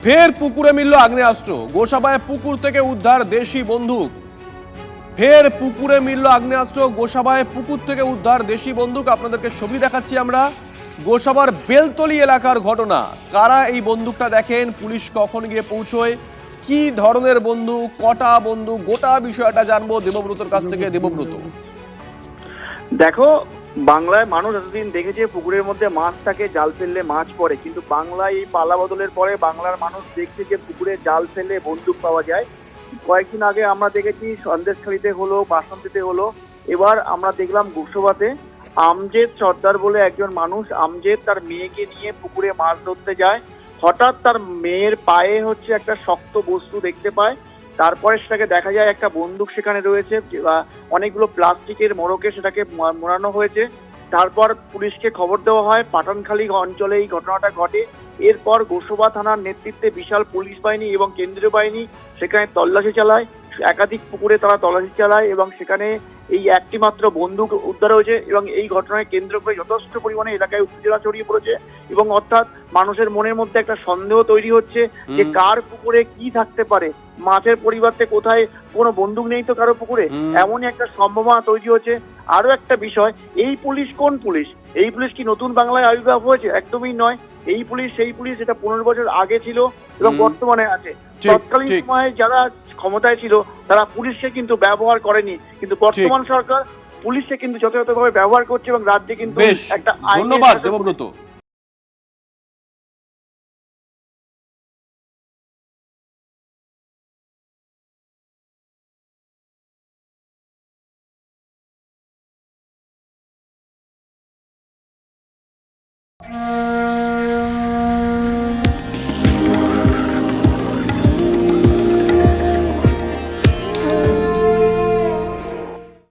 ফের পুকুরে মিলল আগ্নেয়াস্ত্র। গোসাবায় পুকুর থেকে উদ্ধার দেশি বন্দুক। ফের পুকুরে মিলল আগ্নেয়াস্ত্র। গোসাবায় পুকুর থেকে উদ্ধার দেশি বন্দুক। আপনাদেরকে ছবি দেখাচ্ছি আমরা। গোসাবার বেলতলি এলাকার ঘটনা। কারা এই বন্দুকটা দেখেন, পুলিশ কখন গিয়ে পৌঁছয়, কি ধরনের বন্দুক, কটা বন্দুক, গোটা বিষয়টা জানবো দেবব্রতর কাছ থেকে। দেবব্রত, দেখো, বাংলায় মানুষ এতদিন দেখেছে পুকুরের মধ্যে মাছ থাকে, জাল ফেললে মাছ পড়ে, কিন্তু বাংলায় এই পালা বদলের পরে বাংলার মানুষ দেখছে যে পুকুরে জাল ফেলে বন্দুক পাওয়া যায়। কয়েকদিন আগে আমরা দেখেছি সন্দেশখালীতে হলো, বাসন্তীতে হলো, এবার আমরা দেখলাম গোসাবাতে। আমজেদ সর্দার বলে একজন মানুষ, আমজেদ তার মেয়েকে নিয়ে পুকুরে মাছ ধরতে যায়। হঠাৎ তার মেয়ের পায়ে একটা শক্ত বস্তু দেখতে পায়। তারপরে সেটাকে দেখা যায় একটা বন্দুক সেখানে রয়েছে, অনেকগুলো প্লাস্টিকের মোড়কে সেটাকে মোড়ানো হয়েছে। তারপর পুলিশকে খবর দেওয়া হয়। পাঠানখালী অঞ্চলে এই ঘটনাটা ঘটে। এরপর গোসাবা থানার নেতৃত্বে বিশাল পুলিশ বাহিনী এবং কেন্দ্রীয় বাহিনী সেখানে তল্লাশি চালায়। একাধিক পুকুরে তারা তল্লাশি চালায় এবং সেখানে এই একটি মাত্র বন্দুক উদ্ধার হয়েছে। এবং এই ঘটনায় কেন্দ্র করে যথেষ্ট পরিমাণে এলাকায় উত্তেজনা ছড়িয়ে পড়েছে, এবং অর্থাৎ মানুষের মনের মধ্যে একটা সন্দেহ তৈরি হচ্ছে যে কার পুকুরে কি থাকতে পারে। মাছের পরিবর্তে কোথায় কোনো বন্দুক নেই তো কারো পুকুরে, এমনই একটা সম্ভাবনা তৈরি হচ্ছে। আরো একটা বিষয়, এই পুলিশ কোন পুলিশ? এই পুলিশ কি নতুন বাংলায় আবির্ভাব হয়েছে? একদমই নয়। এই পুলিশ সেই পুলিশ যেটা 15 বছর আগে ছিল এবং বর্তমানে আছে। তৎকালীন সময়ে যারা ক্ষমতায় ছিল তারা পুলিশকে কিন্তু ব্যবহার করেনি, কিন্তু বর্তমান সরকার পুলিশকে কিন্তু যথাযথভাবে ব্যবহার করছে এবং রাজ্যে কিন্তু একটা ধন্যবাদ দেবব্রত।